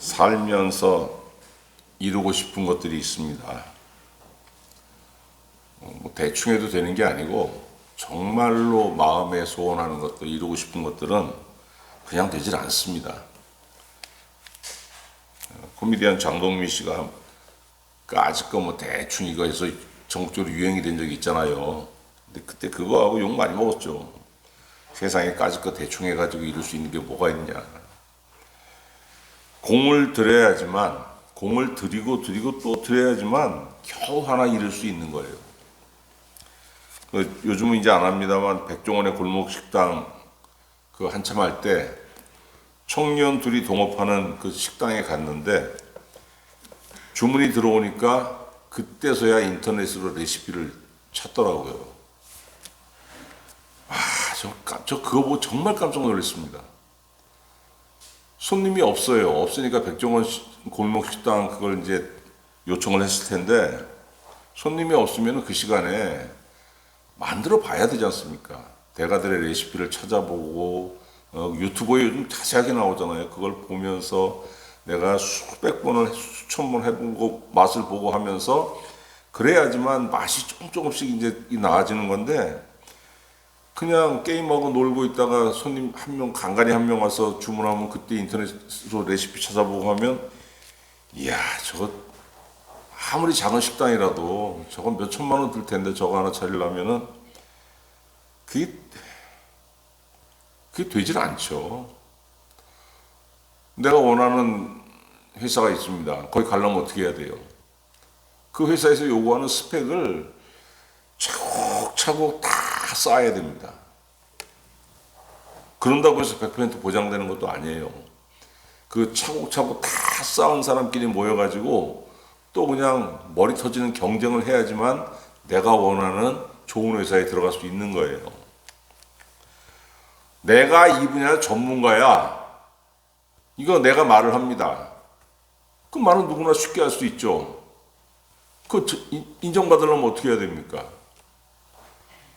살면서 이루고 싶은 것들이 있습니다. 뭐 대충 해도 되는 게 아니고 정말로 마음에 소원하는 것들, 이루고 싶은 것들은 그냥 되질 않습니다. 코미디언 장동민 씨가 아직도 뭐 대충 이거 해서 전국적으로 유행이 된 적이 있잖아요. 근데 그때 그거하고 욕 많이 먹었죠. 세상에 까짓거 대충 해가지고 이룰 수 있는 게 뭐가 있냐. 공을 들여야지만, 공을 들이고 또 들여야지만 겨우 하나 이룰 수 있는 거예요. 요즘은 이제 안 합니다만 백종원의 골목 식당 그 한참 할 때 청년 둘이 동업하는 그 식당에 갔는데 주문이 들어오니까 그때서야 인터넷으로 레시피를 찾더라고요. 저 그거 보고 정말 깜짝 놀랐습니다. 손님이 없어요. 없으니까 백종원 골목 식당 그걸 이제 요청을 했을 텐데 손님이 없으면 그 시간에 만들어 봐야 되지 않습니까? 대가들의 레시피를 찾아보고 유튜브에 요즘 자세하게 나오잖아요. 그걸 보면서 내가 수백 번을 수천 번 해보고 맛을 보고 하면서 그래야지만 맛이 조금씩 이제 나아지는 건데 그냥 게임하고 놀고 있다가 손님 한 명, 간간히 한 명 와서 주문하면 그때 인터넷으로 레시피 찾아보고 하면 이야 저거 아무리 작은 식당이라도 저건 몇 천만 원 들 텐데 저거 하나 차리려면은 그게 되질 않죠. 내가 원하는 회사가 있습니다. 거기 가려면 어떻게 해야 돼요? 그 회사에서 요구하는 스펙을 차곡차곡 다 쌓아야 됩니다. 그런다고 해서 100% 보장되는 것도 아니에요. 그 차곡차곡 다 쌓은 사람끼리 모여가지고 또 그냥 머리 터지는 경쟁을 해야지만 내가 원하는 좋은 회사에 들어갈 수 있는 거예요. 내가 이 분야 전문가야. 이거 내가 말을 합니다. 그 말은 누구나 쉽게 할 수 있죠. 그 인정받으려면 어떻게 해야 됩니까?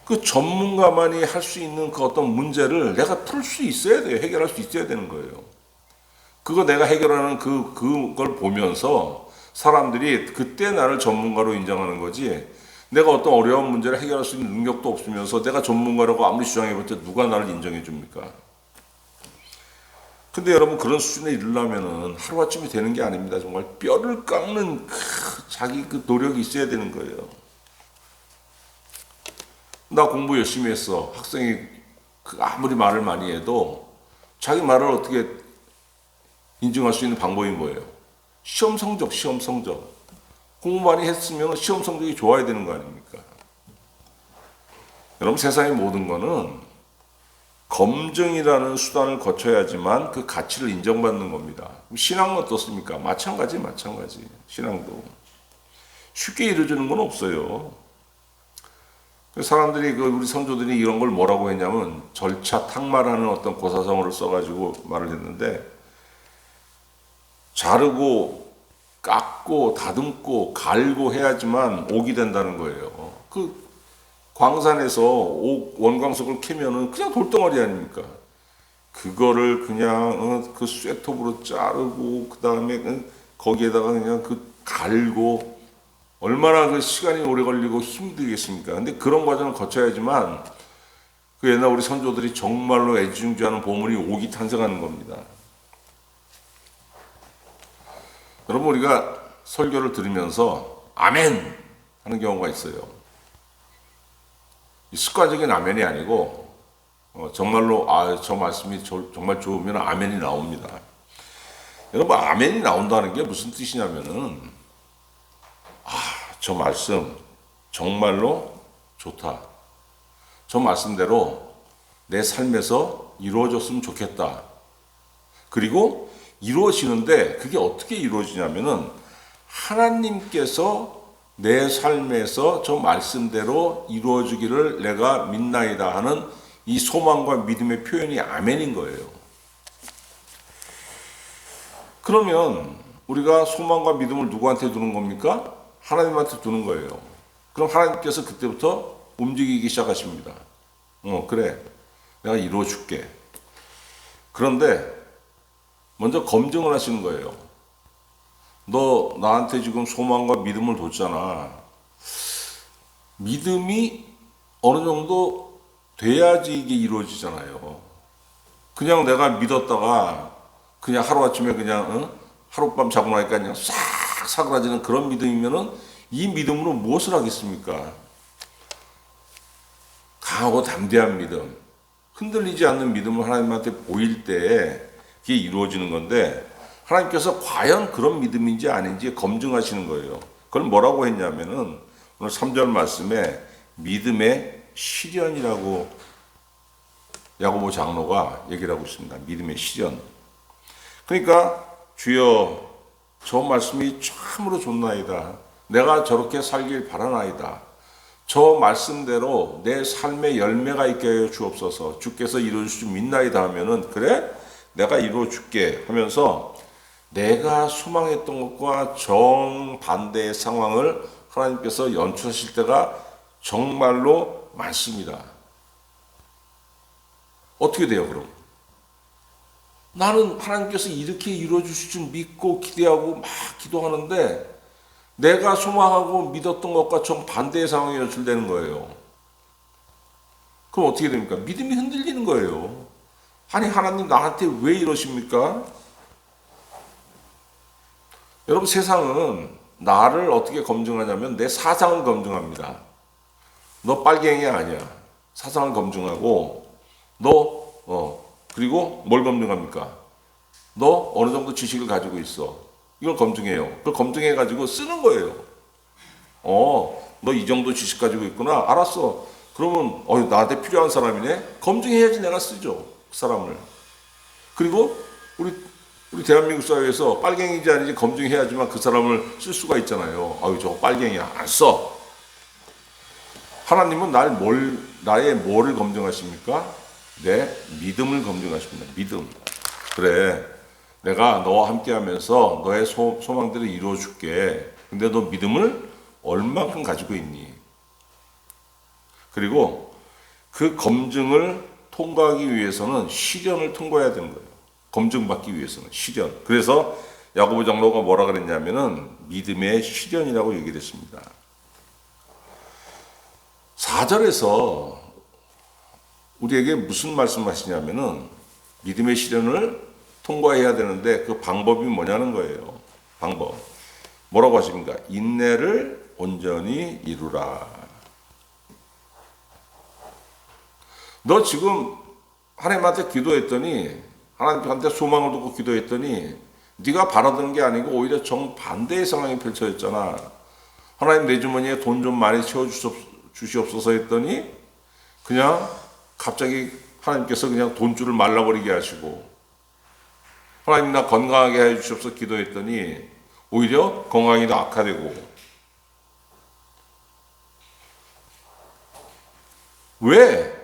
그 전문가만이 할 수 있는 그 어떤 문제를 내가 풀 수 있어야 돼요. 해결할 수 있어야 되는 거예요. 그거 내가 해결하는 그걸 보면서 사람들이 그때 나를 전문가로 인정하는 거지. 내가 어떤 어려운 문제를 해결할 수 있는 능력도 없으면서 내가 전문가라고 아무리 주장해봤자 누가 나를 인정해 줍니까? 근데 여러분 그런 수준에 이르려면은 하루아침에 되는 게 아닙니다. 정말 뼈를 깎는 자기 그 노력이 있어야 되는 거예요. 나 공부 열심히 했어. 학생이 아무리 말을 많이 해도 자기 말을 어떻게 인증할 수 있는 방법이 뭐예요? 시험 성적. 공부 많이 했으면 시험 성적이 좋아야 되는 거 아닙니까? 여러분 세상의 모든 거는 검증이라는 수단을 거쳐야지만 그 가치를 인정받는 겁니다. 신앙은 어떻습니까? 마찬가지. 신앙도 쉽게 이루어지는 건 없어요. 사람들이 우리 선조들이 이런 걸 뭐라고 했냐면 절차 탁말하는 어떤 고사성어를 써가지고 말을 했는데 자르고 깎고 다듬고 갈고 해야지만 옥이 된다는 거예요. 그 광산에서 원광석을 캐면은 그냥 돌덩어리 아닙니까? 그거를 그냥 그 쇠톱으로 자르고 그 다음에 거기에다가 그냥 그 갈고 얼마나 그 시간이 오래 걸리고 힘들겠습니까? 근데 그런 과정을 거쳐야지만 그 옛날 우리 선조들이 정말로 애지중지하는 보물이 옥이 탄생하는 겁니다. 여러분 우리가 설교를 들으면서 아멘 하는 경우가 있어요. 습관적인 아멘이 아니고 정말로 저 말씀이 정말 좋으면 아멘이 나옵니다. 여러분 아멘이 나온다는 게 무슨 뜻이냐면은 저 말씀 정말로 좋다. 저 말씀대로 내 삶에서 이루어졌으면 좋겠다. 그리고 이루어지는데 그게 어떻게 이루어지냐면은 하나님께서 내 삶에서 저 말씀대로 이루어지기를 내가 믿나이다 하는 이 소망과 믿음의 표현이 아멘인 거예요. 그러면 우리가 소망과 믿음을 누구한테 두는 겁니까? 하나님한테 두는 거예요. 그럼 하나님께서 그때부터 움직이기 시작하십니다. 그래. 내가 이루어줄게. 그런데 먼저 검증을 하시는 거예요. 너 나한테 지금 소망과 믿음을 뒀잖아. 믿음이 어느 정도 돼야지 이게 이루어지잖아요. 그냥 내가 믿었다가 그냥 하루아침에 그냥 하룻밤 자고 나니까 그냥 싹 사그라지는 그런 믿음이면은 이 믿음으로 무엇을 하겠습니까? 강하고 담대한 믿음, 흔들리지 않는 믿음을 하나님한테 보일 때 그게 이루어지는 건데, 하나님께서 과연 그런 믿음인지 아닌지 검증하시는 거예요. 그걸 뭐라고 했냐면은 오늘 3절 말씀에 믿음의 시련이라고 야고보 장로가 얘기를 하고 있습니다. 믿음의 시련. 그러니까 주여 저 말씀이 참으로 좋나이다. 내가 저렇게 살길 바라나이다. 저 말씀대로 내 삶의 열매가 있게 하여 주옵소서. 주께서 이루어줄 줄 믿나이다 하면은 그래 내가 이루어 줄게 하면서 내가 소망했던 것과 정반대의 상황을 하나님께서 연출하실 때가 정말로 많습니다. 어떻게 돼요 그럼? 나는 하나님께서 이렇게 이루어 주실 줄 믿고 기대하고 막 기도하는데 내가 소망하고 믿었던 것과 정반대의 상황이 연출되는 거예요. 그럼 어떻게 됩니까? 믿음이 흔들리는 거예요. 아니 하나님 나한테 왜 이러십니까? 여러분 세상은 나를 어떻게 검증하냐면 내 사상을 검증합니다. 너 빨갱이 아니야. 사상을 검증하고 그리고 뭘 검증합니까? 너 어느 정도 지식을 가지고 있어. 이걸 검증해요. 그걸 검증해 가지고 쓰는 거예요. 너 이 정도 지식 가지고 있구나. 알았어. 그러면 나한테 필요한 사람이네. 검증해야지 내가 쓰죠. 그 사람을. 그리고 우리 대한민국 사회에서 빨갱이인지 아닌지 검증해야지만 그 사람을 쓸 수가 있잖아요. 저거 빨갱이야. 안 써. 하나님은 나의 뭐를 검증하십니까? 내 믿음을 검증하십니다. 믿음. 그래, 내가 너와 함께 하면서 너의 소망들을 이루어 줄게. 근데 너 믿음을 얼만큼 가지고 있니? 그리고 그 검증을 통과하기 위해서는 시련을 통과해야 되는 거예요. 검증받기 위해서는 시련. 그래서 야고보 장로가 뭐라 그랬냐면은 믿음의 시련이라고 얘기를 했습니다. 4절에서 우리에게 무슨 말씀하시냐면은 믿음의 시련을 통과해야 되는데 그 방법이 뭐냐는 거예요. 방법. 뭐라고 하십니까? 인내를 온전히 이루라. 너 지금 하나님한테 기도했더니 하나님한테 소망을 두고 기도했더니 네가 바라던 게 아니고 오히려 정반대의 상황이 펼쳐졌잖아. 하나님 내 주머니에 돈 좀 많이 채워주시옵소서 했더니 그냥 갑자기 하나님께서 그냥 돈줄을 말라버리게 하시고, 하나님 나 건강하게 해주시옵소서 기도했더니 오히려 건강이 더 악화되고. 왜?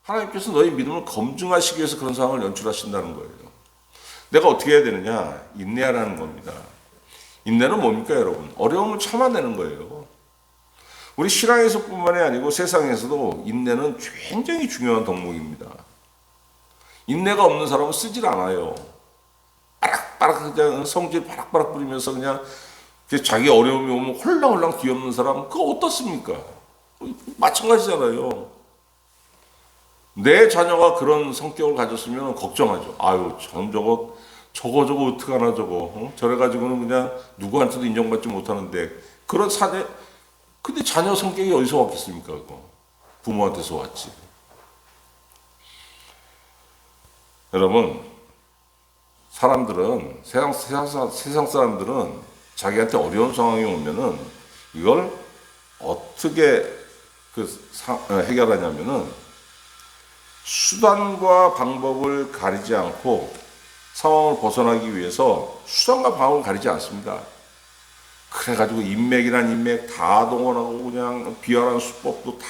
하나님께서 너희 믿음을 검증하시기 위해서 그런 상황을 연출하신다는 거예요. 내가 어떻게 해야 되느냐? 인내하라는 겁니다. 인내는 뭡니까 여러분? 어려움을 참아내는 거예요. 우리 신앙에서뿐만이 아니고 세상에서도 인내는 굉장히 중요한 덕목입니다. 인내가 없는 사람은 쓰질 않아요. 빠락빠락 그냥 성질 바락바락 부리면서 그냥 자기 어려움이 오면 홀랑홀랑 뒤엎는 사람, 그거 어떻습니까? 마찬가지잖아요. 내 자녀가 그런 성격을 가졌으면 걱정하죠. 저거 어떡하나 저거. 저래가지고는 그냥 누구한테도 인정받지 못하는데, 근데 자녀 성격이 어디서 왔겠습니까? 그거? 부모한테서 왔지. 여러분, 세상 사람들은 자기한테 어려운 상황이 오면은 이걸 어떻게 해결하냐면은 수단과 방법을 가리지 않고 상황을 벗어나기 위해서 수단과 방법을 가리지 않습니다. 그래가지고 인맥이란 인맥 다 동원하고 그냥 비열한 수법도 다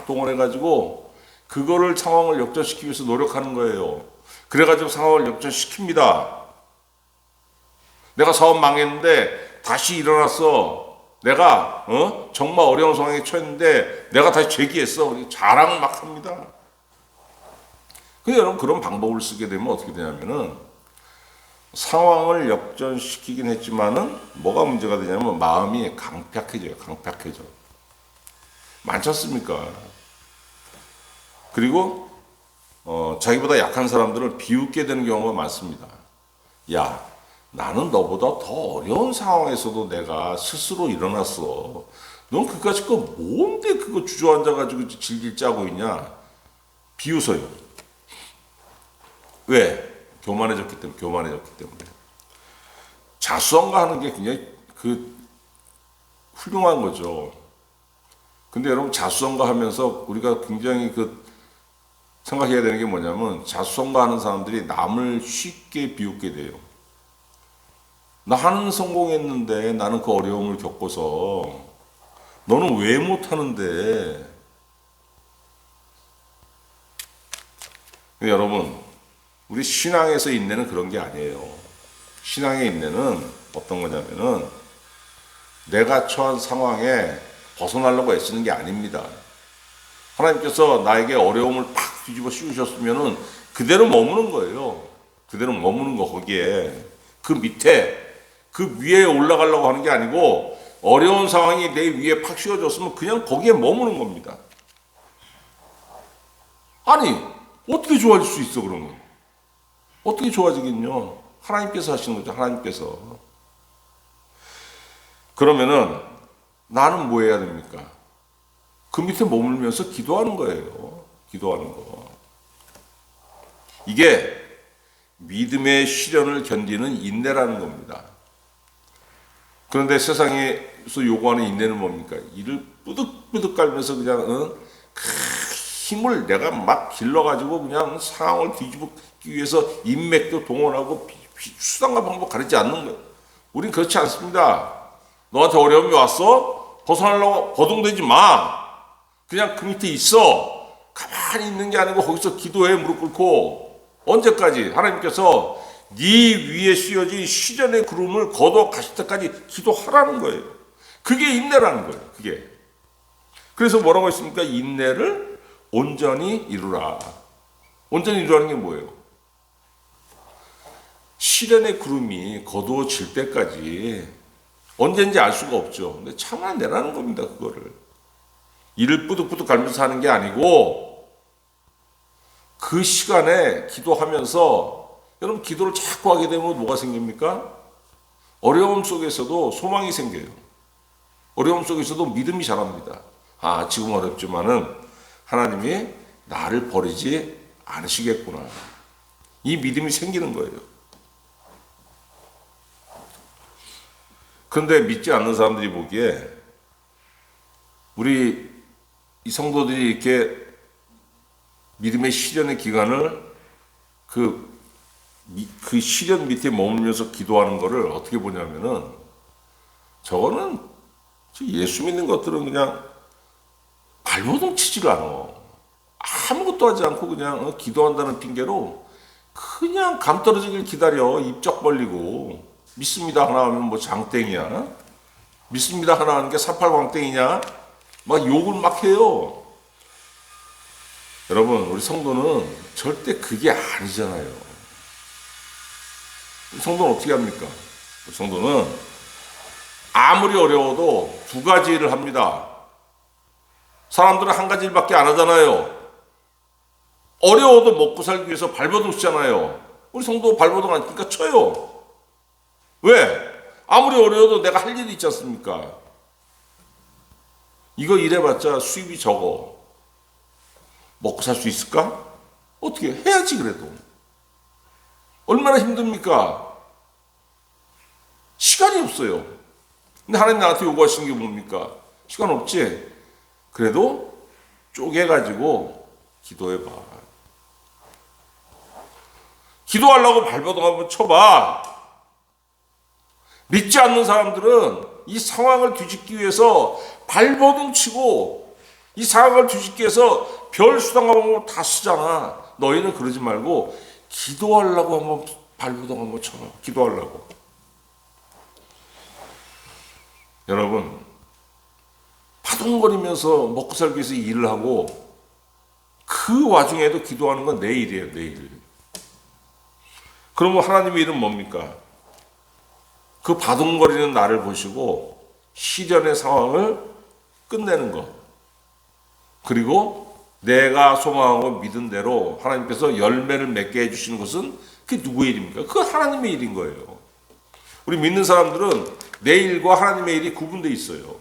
동원해가지고 그거를 상황을 역전시키기 위해서 노력하는 거예요. 그래가지고 상황을 역전시킵니다. 내가 사업 망했는데 다시 일어났어. 내가 정말 어려운 상황에 처했는데 내가 다시 재기했어. 자랑을 막 합니다. 근데 여러분 그런 방법을 쓰게 되면 어떻게 되냐면은 상황을 역전시키긴 했지만은 뭐가 문제가 되냐면 마음이 강팍해져요. 강팍해져. 많지 않습니까? 그리고 자기보다 약한 사람들을 비웃게 되는 경우가 많습니다. 야, 나는 너보다 더 어려운 상황에서도 내가 스스로 일어났어. 넌 그까짓 거 뭔데 그거 주저앉아가지고 질질 짜고 있냐? 비웃어요. 왜? 교만해졌기 때문에. 자수성가하는 게 굉장히 훌륭한 거죠. 근데 여러분 자수성가하면서 우리가 굉장히 생각해야 되는 게 뭐냐면 자수성가하는 사람들이 남을 쉽게 비웃게 돼요. 나는 성공했는데 나는 그 어려움을 겪어서 너는 왜 못하는데? 여러분 우리 신앙에서 인내는 그런 게 아니에요. 신앙의 인내는 어떤 거냐면은 내가 처한 상황에 벗어나려고 애쓰는 게 아닙니다. 하나님께서 나에게 어려움을 팍 뒤집어 씌우셨으면은 그대로 머무는 거예요. 그대로 머무는 거 거기에. 그 밑에 그 위에 올라가려고 하는 게 아니고 어려운 상황이 내 위에 팍 씌워졌으면 그냥 거기에 머무는 겁니다. 아니 어떻게 좋아질 수 있어 그러면? 어떻게 좋아지겠냐? 하나님께서 하시는 거죠. 하나님께서. 그러면은 나는 뭐 해야 됩니까? 그 밑에 머물면서 기도하는 거예요. 기도하는 거. 이게 믿음의 시련을 견디는 인내라는 겁니다. 그런데 세상에서 요구하는 인내는 뭡니까? 이를 뿌득뿌득 깔면서 그냥 힘을 내가 막 길러가지고 그냥 상황을 뒤집기 위해서 인맥도 동원하고 수단과 방법 가리지 않는 거예요. 우린 그렇지 않습니다. 너한테 어려움이 왔어? 벗어나려고 버둥대지 마. 그냥 그 밑에 있어. 가만히 있는 게 아니고 거기서 기도해 무릎 꿇고. 언제까지? 하나님께서 네 위에 씌워진 시련의 구름을 걷어 가실 때까지 기도하라는 거예요. 그게 인내라는 거예요. 그게. 그래서 뭐라고 했습니까? 인내를 온전히 이루라. 온전히 이루라는 게 뭐예요? 시련의 구름이 거두어질 때까지 언제인지 알 수가 없죠. 근데 참아내라는 겁니다. 그거를. 이를 뿌득뿌득 갈면서 하는 게 아니고 그 시간에 기도하면서 여러분 기도를 자꾸 하게 되면 뭐가 생깁니까? 어려움 속에서도 소망이 생겨요. 어려움 속에서도 믿음이 자랍니다. 아, 지금 어렵지만은 하나님이 나를 버리지 않으시겠구나. 이 믿음이 생기는 거예요. 그런데 믿지 않는 사람들이 보기에 우리 이 성도들이 이렇게 믿음의 시련의 기간을 그 시련 밑에 머물면서 기도하는 거를 어떻게 보냐면은 저거는 예수 믿는 것들은 그냥 발버둥 치지를 않아. 아무것도 하지 않고 그냥 기도한다는 핑계로 그냥 감 떨어지길 기다려. 입쩍 벌리고. 믿습니다 하나 하면 뭐 장땡이야. 믿습니다 하나 하는 게 사팔광땡이냐. 막 욕을 막 해요. 여러분 우리 성도는 절대 그게 아니잖아요. 성도는 어떻게 합니까? 성도는 아무리 어려워도 두 가지 일을 합니다. 사람들은 한 가지 일밖에 안 하잖아요. 어려워도 먹고 살기 위해서 발버둥 치잖아요. 우리 성도 발버둥 안 치니까 쳐요. 왜? 아무리 어려워도 내가 할 일이 있지 않습니까? 이거 일해봤자 수입이 적어. 먹고 살 수 있을까? 어떻게 해야지 그래도. 얼마나 힘듭니까? 시간이 없어요. 근데 하나님 나한테 요구하시는 게 뭡니까? 시간 없지? 그래도 쪼개가지고 기도해봐. 기도하려고 발버둥 한번 쳐봐. 믿지 않는 사람들은 이 상황을 뒤집기 위해서 발버둥 치고 이 상황을 뒤집기 위해서 별 수단과 방법을 다 쓰잖아. 너희는 그러지 말고 기도하려고 한번 발버둥 한번 쳐봐. 기도하려고. 여러분 파동거리면서 먹고 살기 위해서 일을 하고 그 와중에도 기도하는 건 내 일이에요. 내 일. 그러면 하나님의 일은 뭡니까? 그 바둥거리는 나를 보시고 시련의 상황을 끝내는 것. 그리고 내가 소망하고 믿은 대로 하나님께서 열매를 맺게 해주시는 것은 그게 누구의 일입니까? 그건 하나님의 일인 거예요. 우리 믿는 사람들은 내 일과 하나님의 일이 구분되어 있어요.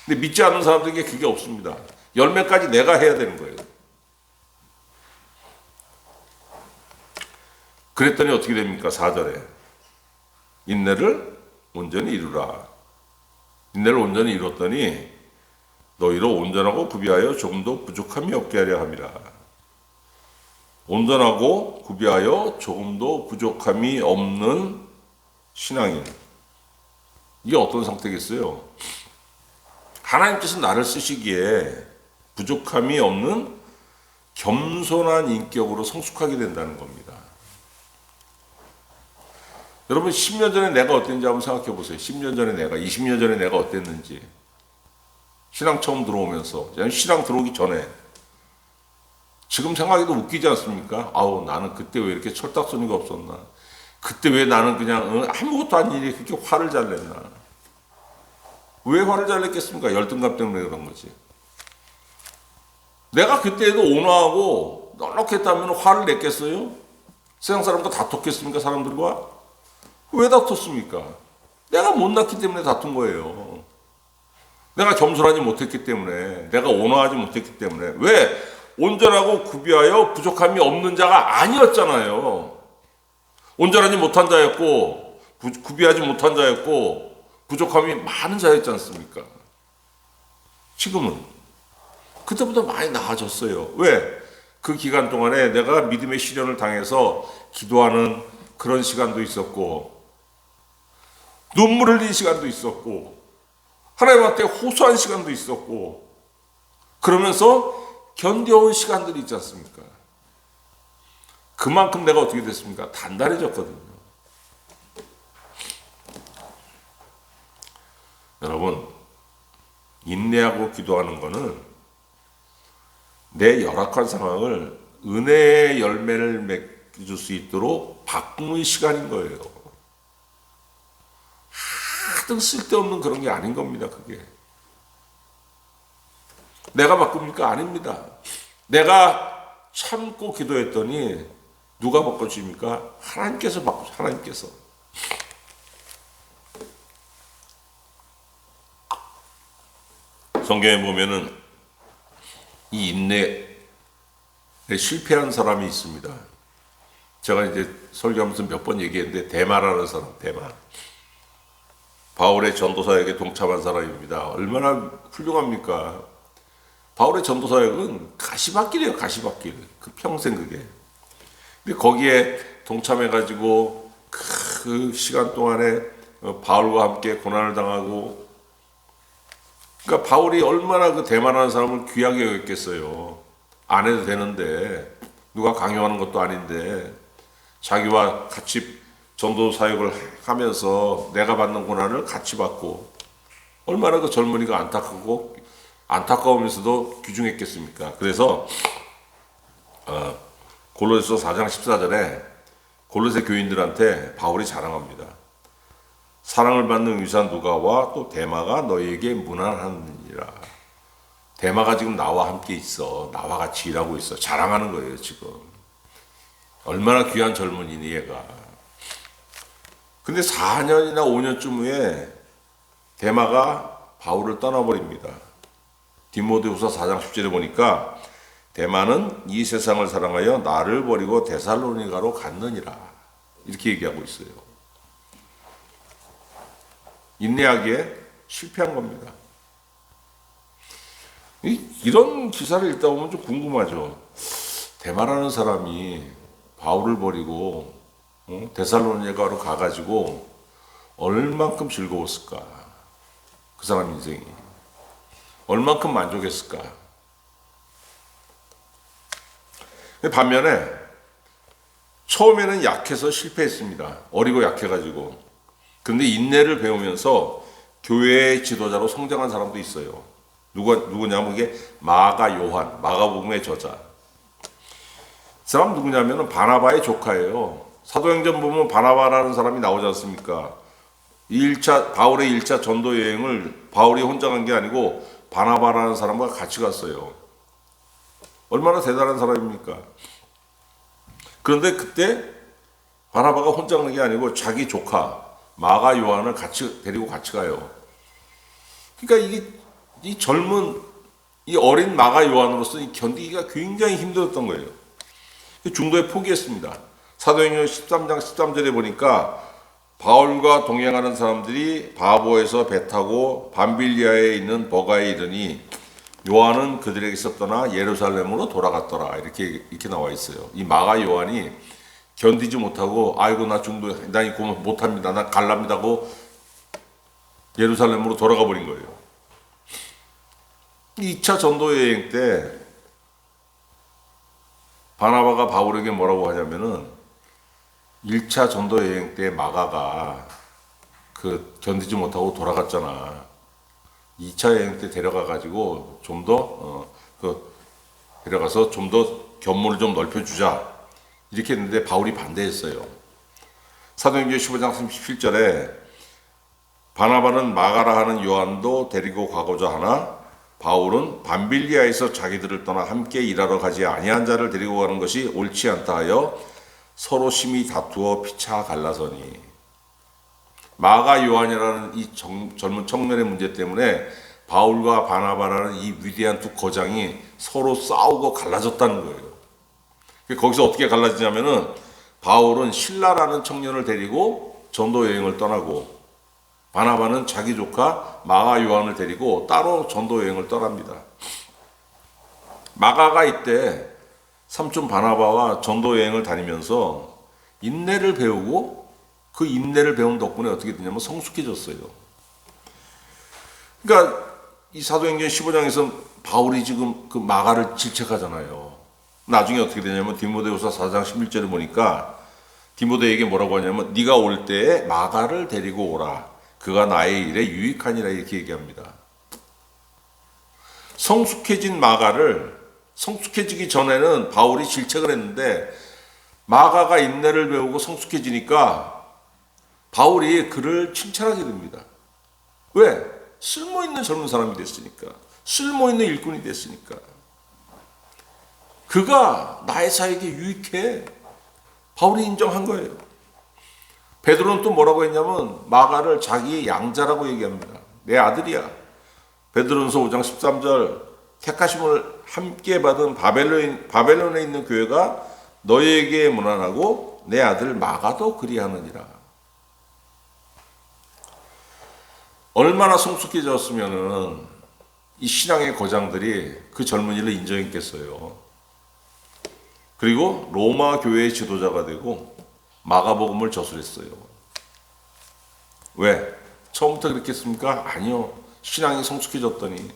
근데 믿지 않는 사람들에게 그게 없습니다. 열매까지 내가 해야 되는 거예요. 그랬더니 어떻게 됩니까? 4절에 인내를 온전히 이루라. 인내를 온전히 이뤘더니 너희를 온전하고 구비하여 조금도 부족함이 없게 하려 함이라. 온전하고 구비하여 조금도 부족함이 없는 신앙인. 이게 어떤 상태겠어요? 하나님께서 나를 쓰시기에 부족함이 없는 겸손한 인격으로 성숙하게 된다는 겁니다. 여러분 10년 전에 내가 어땠는지 한번 생각해 보세요. 10년 전에 내가, 20년 전에 내가 어땠는지. 신앙 처음 들어오면서, 신앙 들어오기 전에. 지금 생각해도 웃기지 않습니까? 아우, 나는 그때 왜 이렇게 철딱서니가 없었나? 그때 왜 나는 그냥 아무것도 아닌 일에 그렇게 화를 잘 냈나? 왜 화를 잘 냈겠습니까? 열등감 때문에 그런 거지. 내가 그때에도 온화하고 넉넉했다면 화를 냈겠어요? 세상 사람과 다퉜겠습니까? 사람들과? 왜 다퉜습니까? 내가 못났기 때문에 다툰 거예요. 내가 겸손하지 못했기 때문에, 내가 온화하지 못했기 때문에. 왜? 온전하고 구비하여 부족함이 없는 자가 아니었잖아요. 온전하지 못한 자였고, 구비하지 못한 자였고, 부족함이 많은 자였지 않습니까? 지금은 그때보다 많이 나아졌어요. 왜? 그 기간 동안에 내가 믿음의 시련을 당해서 기도하는 그런 시간도 있었고, 눈물 흘린 시간도 있었고, 하나님한테 호소한 시간도 있었고, 그러면서 견뎌온 시간들이 있지 않습니까? 그만큼 내가 어떻게 됐습니까? 단단해졌거든요. 여러분, 인내하고 기도하는 것은 내 열악한 상황을 은혜의 열매를 맺을 수 있도록 바꾸는 시간인 거예요. 하등 쓸데없는 그런 게 아닌 겁니다, 그게. 내가 바꿉니까? 아닙니다. 내가 참고 기도했더니 누가 바꿔줍니까? 하나님께서 바꾸죠, 하나님께서. 성경에 보면은 이 인내에 실패한 사람이 있습니다. 제가 이제 설교하면서 몇 번 얘기했는데 대마라는 사람, 대마. 바울의 전도사역에 동참한 사람입니다. 얼마나 훌륭합니까? 바울의 전도사역은 가시밭길이에요, 가시밭길. 그 평생 그게. 근데 거기에 동참해가지고 그 시간 동안에 바울과 함께 고난을 당하고, 그러니까 바울이 얼마나 그 대만하는 사람을 귀하게 여겼겠어요. 안 해도 되는데, 누가 강요하는 것도 아닌데, 자기와 같이 전도 사역을 하면서 내가 받는 고난을 같이 받고, 얼마나 그 젊은이가 안타까우면서도 귀중했겠습니까? 그래서 골로새서 4장 14절에 골로새 교인들한테 바울이 자랑합니다. 사랑을 받는 의사 누가와 또 데마가 너희에게 무난하니라. 데마가 지금 나와 함께 있어. 나와 같이 일하고 있어. 자랑하는 거예요, 지금. 얼마나 귀한 젊은이니 얘가. 근데 4년이나 5년쯤 후에 데마가 바울을 떠나버립니다. 디모데후서 4장 10절에 보니까 데마는 이 세상을 사랑하여 나를 버리고 데살로니가로 갔느니라. 이렇게 얘기하고 있어요. 인내하기에 실패한 겁니다. 이런 기사를 읽다 보면 좀 궁금하죠. 데마라는 사람이 바울을 버리고 데살로니가로 가가지고 얼만큼 즐거웠을까? 그 사람 인생이 얼만큼 만족했을까? 반면에 처음에는 약해서 실패했습니다. 어리고 약해가지고. 근데 인내를 배우면서 교회의 지도자로 성장한 사람도 있어요. 누구냐면 이게 마가 요한, 마가복음의 저자. 그 사람 누구냐면 바나바의 조카예요. 사도행전 보면 바나바라는 사람이 나오지 않습니까? 바울의 1차 전도 여행을 바울이 혼자 간 게 아니고 바나바라는 사람과 같이 갔어요. 얼마나 대단한 사람입니까? 그런데 그때 바나바가 혼자 간 게 아니고 자기 조카 마가 요한을 데리고 같이 가요. 그러니까 이 젊은 이 어린 마가 요한으로서 견디기가 굉장히 힘들었던 거예요. 중도에 포기했습니다. 사도행전 13장 13절에 보니까 바울과 동행하는 사람들이 바보에서 배 타고 밤빌리아에 있는 버가에 이르니 요한은 그들에게서 떠나 예루살렘으로 돌아갔더라. 이렇게 나와 있어요. 이 마가 요한이 견디지 못하고 아이고 나 나 이거 못합니다. 나 갈랍니다 하고 예루살렘으로 돌아가 버린 거예요. 2차 전도 여행 때 바나바가 바울에게 뭐라고 하냐면은 1차 전도 여행 때 마가가 견디지 못하고 돌아갔잖아. 2차 여행 때 데려가 가지고 좀 더 데려가서 좀 더 견문을 좀 넓혀주자 이렇게 했는데 바울이 반대했어요. 사도행전 15장 37절에 바나바는 마가라 하는 요한도 데리고 가고자 하나 바울은 밤빌리아에서 자기들을 떠나 함께 일하러 가지 아니한 자를 데리고 가는 것이 옳지 않다 하여 서로 심히 다투어 피차 갈라서니. 마가 요한이라는 이 젊은 청년의 문제 때문에 바울과 바나바라는 이 위대한 두 거장이 서로 싸우고 갈라졌다는 거예요. 거기서 어떻게 갈라지냐면은 바울은 실라라는 청년을 데리고 전도 여행을 떠나고 바나바는 자기 조카 마가 요한을 데리고 따로 전도 여행을 떠납니다. 마가가 이때 삼촌 바나바와 전도 여행을 다니면서 인내를 배우고 그 인내를 배운 덕분에 어떻게 되냐면 성숙해졌어요. 그러니까 이 사도행전 15장에서 바울이 지금 그 마가를 질책하잖아요. 나중에 어떻게 되냐면 디모데후서 4장 11절에 보니까 디모데에게 뭐라고 하냐면 네가 올 때에 마가를 데리고 오라. 그가 나의 일에 유익하니라 이렇게 얘기합니다. 성숙해지기 전에는 바울이 질책을 했는데 마가가 인내를 배우고 성숙해지니까 바울이 그를 칭찬하게 됩니다. 왜? 쓸모있는 젊은 사람이 됐으니까. 쓸모있는 일꾼이 됐으니까. 그가 나의 사에게 유익해. 바울이 인정한 거예요. 베드로는 또 뭐라고 했냐면 마가를 자기의 양자라고 얘기합니다. 내 아들이야. 베드로전서 5장 13절 택하심을 함께 받은 바벨론에 있는 교회가 너희에게 문안하고 내 아들 마가도 그리하느니라. 얼마나 성숙해졌으면은 이 신앙의 거장들이 그 젊은이를 인정했겠어요. 그리고 로마 교회의 지도자가 되고 마가복음을 저술했어요. 왜? 처음부터 그랬겠습니까? 아니요. 신앙이 성숙해졌더니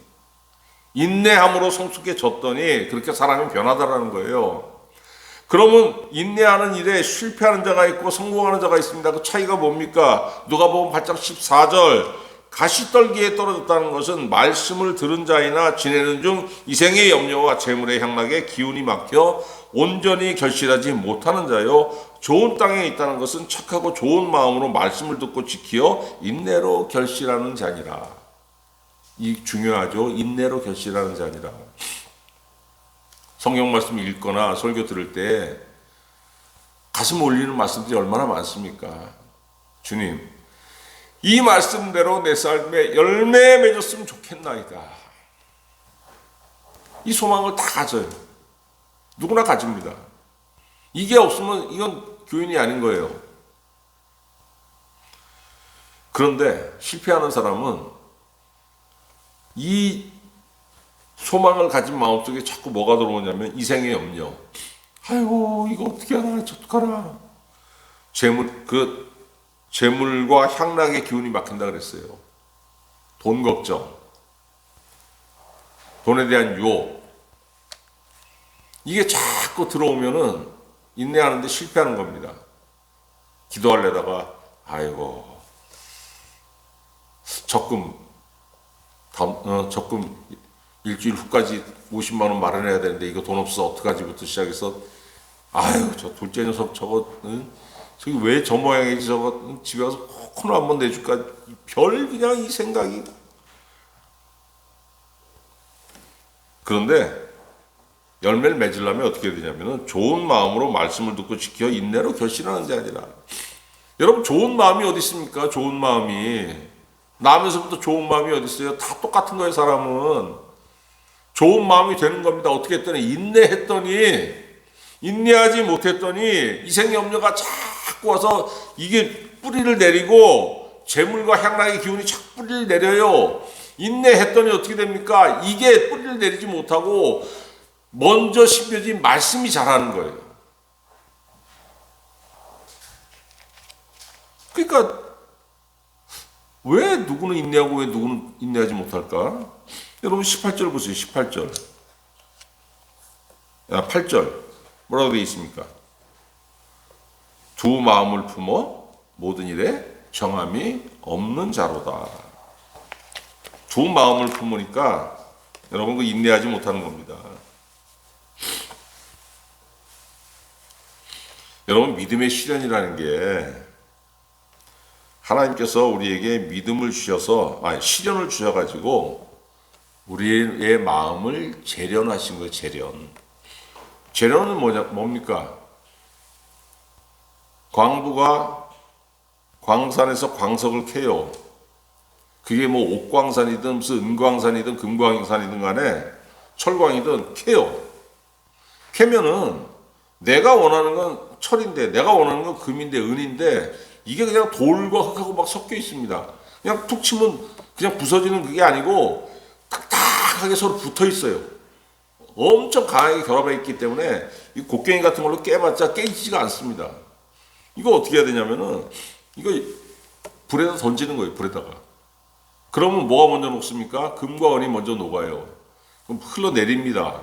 인내함으로 성숙해졌더니 그렇게 사람이 변하다라는 거예요. 그러면 인내하는 일에 실패하는 자가 있고 성공하는 자가 있습니다. 그 차이가 뭡니까? 누가복음 8장 14절 가시떨기에 떨어졌다는 것은 말씀을 들은 자이나 지내는 중 이생의 염려와 재물의 향락에 기운이 막혀 온전히 결실하지 못하는 자요. 좋은 땅에 있다는 것은 착하고 좋은 마음으로 말씀을 듣고 지키어 인내로 결실하는 자니라. 이 중요하죠. 인내로 결실하는 자니라. 성경 말씀 읽거나 설교 들을 때 가슴 올리는 말씀들이 얼마나 많습니까? 주님, 이 말씀대로 내 삶에 열매 맺었으면 좋겠나이다. 이 소망을 다 가져요. 누구나 가집니다. 이게 없으면 이건 교인이 아닌 거예요. 그런데 실패하는 사람은 이 소망을 가진 마음속에 자꾸 뭐가 들어오냐면 이생의 염려. 아이고 이거 어떻게 하나 어떡하나. 재물과 향락의 기운이 막힌다 그랬어요. 돈 걱정, 돈에 대한 유혹. 이게 자꾸 들어오면은 인내하는데 실패하는 겁니다. 기도하려다가 아이고 적금 일주일 후까지 50만 원 마련해야 되는데 이거 돈 없어 어떡하지부터 시작해서 아유 저 둘째 녀석 저거 저기 왜 저 모양이지? 저거 집에 가서 코코넛 한번 내줄까? 별 그냥 이 생각이. 그런데 열매를 맺으려면 어떻게 해야 되냐면은 좋은 마음으로 말씀을 듣고 지켜 인내로 결실하는 게 아니라, 여러분 좋은 마음이 어디 있습니까? 좋은 마음이 나면서부터 좋은 마음이 어디 있어요? 다 똑같은 거예요. 사람은 좋은 마음이 되는 겁니다. 어떻게 했더니 인내하지 못했더니 이생염려가 자꾸 와서 이게 뿌리를 내리고 재물과 향락의 기운이 자꾸 뿌리를 내려요. 인내했더니 어떻게 됩니까? 이게 뿌리를 내리지 못하고 먼저 심겨진 말씀이 자라는 거예요. 그러니까 왜 누구는 인내하고 왜 누구는 인내하지 못할까? 여러분 18절 보세요. 18절. 8절. 뭐라고 되어 있습니까? 두 마음을 품어 모든 일에 정함이 없는 자로다. 두 마음을 품으니까 여러분 그 인내하지 못하는 겁니다. 여러분 믿음의 시련이라는 게 하나님께서 우리에게 믿음을 주셔서 시련을 주셔가지고 우리의 마음을 재련하신 거예요. 재련은 뭡니까? 광부가 광산에서 광석을 캐요. 그게 뭐 옥광산이든 무슨 은광산이든 금광산이든 간에 철광이든 캐요. 캐면은 내가 원하는 건 철인데 내가 원하는 건 금인데 은인데 이게 그냥 돌과 흙하고 막 섞여 있습니다. 그냥 툭 치면 그냥 부서지는 그게 아니고 딱딱하게 서로 붙어 있어요. 엄청 강하게 결합해 있기 때문에 이 곡괭이 같은 걸로 깨봤자 깨지지가 않습니다. 이거 어떻게 해야 되냐면은 이거 불에다 던지는 거예요. 불에다가. 그러면 뭐가 먼저 녹습니까? 금과 은이 먼저 녹아요. 그럼 흘러내립니다.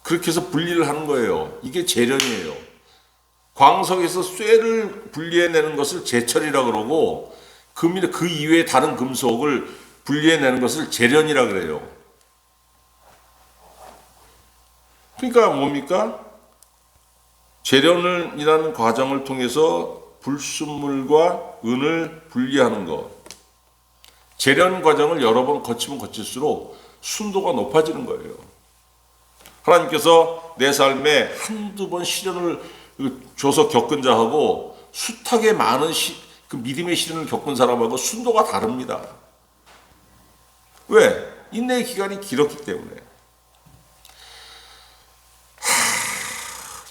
그렇게 해서 분리를 하는 거예요. 이게 재련이에요. 광석에서 쇠를 분리해내는 것을 제철이라 그러고 금이나 그 이외의 다른 금속을 분리해내는 것을 재련이라 그래요. 그러니까 뭡니까? 재련이라는 과정을 통해서 불순물과 은을 분리하는 것. 재련 과정을 여러 번 거치면 거칠수록 순도가 높아지는 거예요. 하나님께서 내 삶에 한두 번 시련을 줘서 겪은 자하고 숱하게 많은 그 믿음의 시련을 겪은 사람하고 순도가 다릅니다. 왜? 인내의 기간이 길었기 때문에.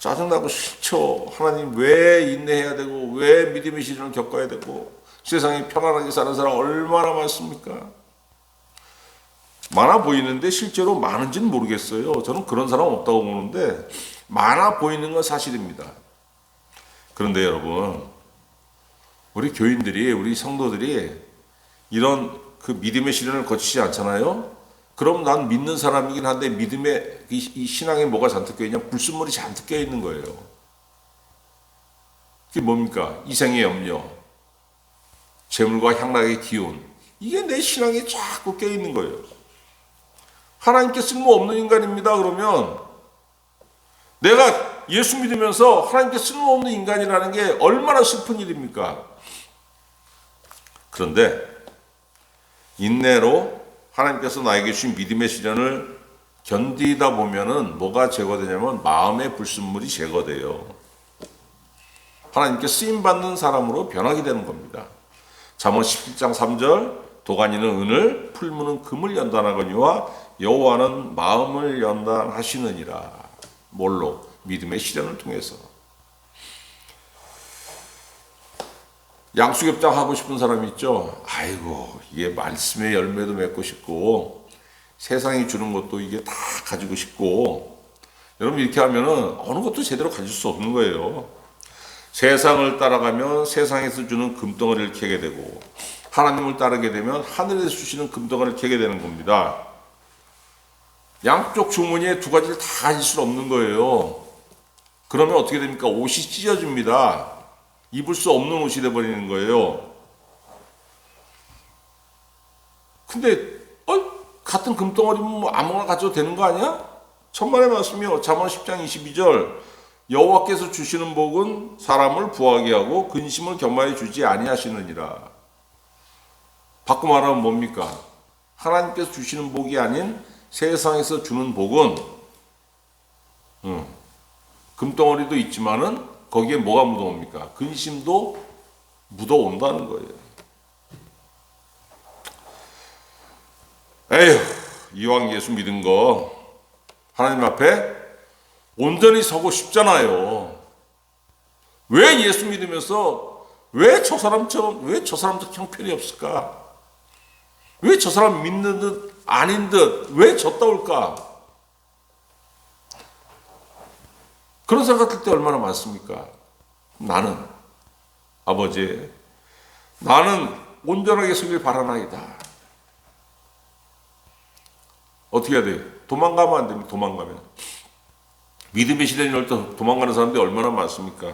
짜증나고 싫죠. 하나님 왜 인내해야 되고 왜 믿음의 시련을 겪어야 되고 세상에 편안하게 사는 사람 얼마나 많습니까? 많아 보이는데 실제로 많은지는 모르겠어요. 저는 그런 사람 없다고 보는데 많아 보이는 건 사실입니다. 그런데 여러분, 우리 교인들이, 우리 성도들이 이런 그 믿음의 시련을 거치지 않잖아요? 그럼 난 믿는 사람이긴 한데 믿음의 이 신앙에 뭐가 잔뜩 껴있냐? 불순물이 잔뜩 껴있는 거예요. 그게 뭡니까? 이생의 염려, 재물과 향락의 기운. 이게 내 신앙에 자꾸 껴있는 거예요. 하나님께 쓸모없는 인간입니다. 그러면 내가 예수 믿으면서 하나님께 쓸모없는 인간이라는 게 얼마나 슬픈 일입니까? 그런데 인내로 하나님께서 나에게 주신 믿음의 시련을 견디다 보면은 뭐가 제거되냐면 마음의 불순물이 제거돼요. 하나님께 쓰임받는 사람으로 변하게 되는 겁니다. 잠언 17장 3절 도가니는 은을 풀무는 금을 연단하거니와 여호와는 마음을 연단하시느니라. 뭘로? 믿음의 시련을 통해서. 양수겹장 하고 싶은 사람이 있죠. 아이고 이게 말씀의 열매도 맺고 싶고 세상이 주는 것도 이게 다 가지고 싶고. 여러분 이렇게 하면은 어느 것도 제대로 가질 수 없는 거예요. 세상을 따라가면 세상에서 주는 금덩어리를 캐게 되고 하나님을 따르게 되면 하늘에서 주시는 금덩어리를 캐게 되는 겁니다. 양쪽 주머니에 두 가지를 다 가질 수 없는 거예요. 그러면 어떻게 됩니까? 옷이 찢어집니다. 입을 수 없는 옷이 되어버리는 거예요. 근데 같은 금덩어리면 뭐 아무거나 가져도 되는 거 아니야? 천만의 말씀이요. 잠언 10장 22절 여호와께서 주시는 복은 사람을 부하게 하고 근심을 겸하여 주지 아니하시느니라. 바꿔 말하면 뭡니까? 하나님께서 주시는 복이 아닌 세상에서 주는 복은 금덩어리도 있지만은 거기에 뭐가 묻어옵니까? 근심도 묻어온다는 거예요. 에휴, 이왕 예수 믿은 거 하나님 앞에 온전히 서고 싶잖아요. 왜 예수 믿으면서 왜 저 사람처럼 형편이 없을까? 왜 저 사람 믿는 듯 아닌 듯 왜 졌다올까? 그런 생각 들 때 얼마나 많습니까? 나는 아버지, 나는 온전하게 서길 바라나이다. 어떻게 해야 돼요? 도망가면 안 됩니다. 도망가면. 믿음의 시대에 이럴 때 도망가는 사람들이 얼마나 많습니까?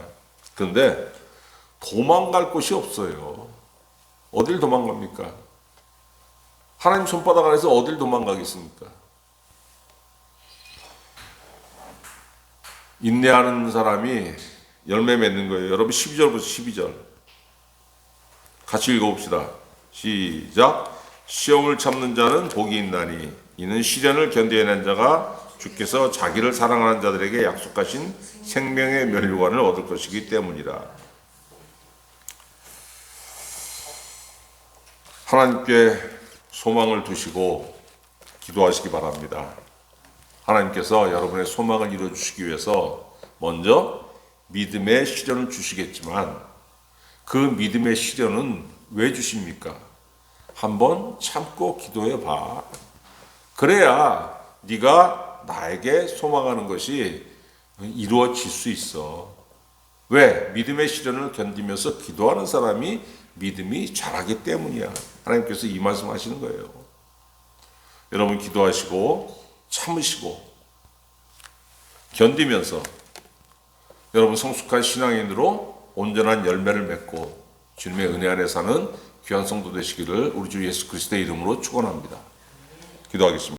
그런데 도망갈 곳이 없어요. 어딜 도망갑니까? 하나님 손바닥 안에서 어딜 도망가겠습니까? 인내하는 사람이 열매 맺는 거예요. 여러분 12절부터 12절 같이 읽어봅시다. 시작. 시험을 참는 자는 복이 있나니 이는 시련을 견뎌낸 자가 주께서 자기를 사랑하는 자들에게 약속하신 생명의 면류관을 얻을 것이기 때문이라. 하나님께 소망을 두시고 기도하시기 바랍니다. 하나님께서 여러분의 소망을 이루어주시기 위해서 먼저 믿음의 시련을 주시겠지만 그 믿음의 시련은 왜 주십니까? 한번 참고 기도해 봐. 그래야 네가 나에게 소망하는 것이 이루어질 수 있어. 왜? 믿음의 시련을 견디면서 기도하는 사람이 믿음이 자라기 때문이야. 하나님께서 이 말씀 하시는 거예요. 여러분 기도하시고 참으시고 견디면서 여러분 성숙한 신앙인으로 온전한 열매를 맺고 주님의 은혜 안에 사는 귀한 성도 되시기를 우리 주 예수 그리스도의 이름으로 축원합니다. 기도하겠습니다.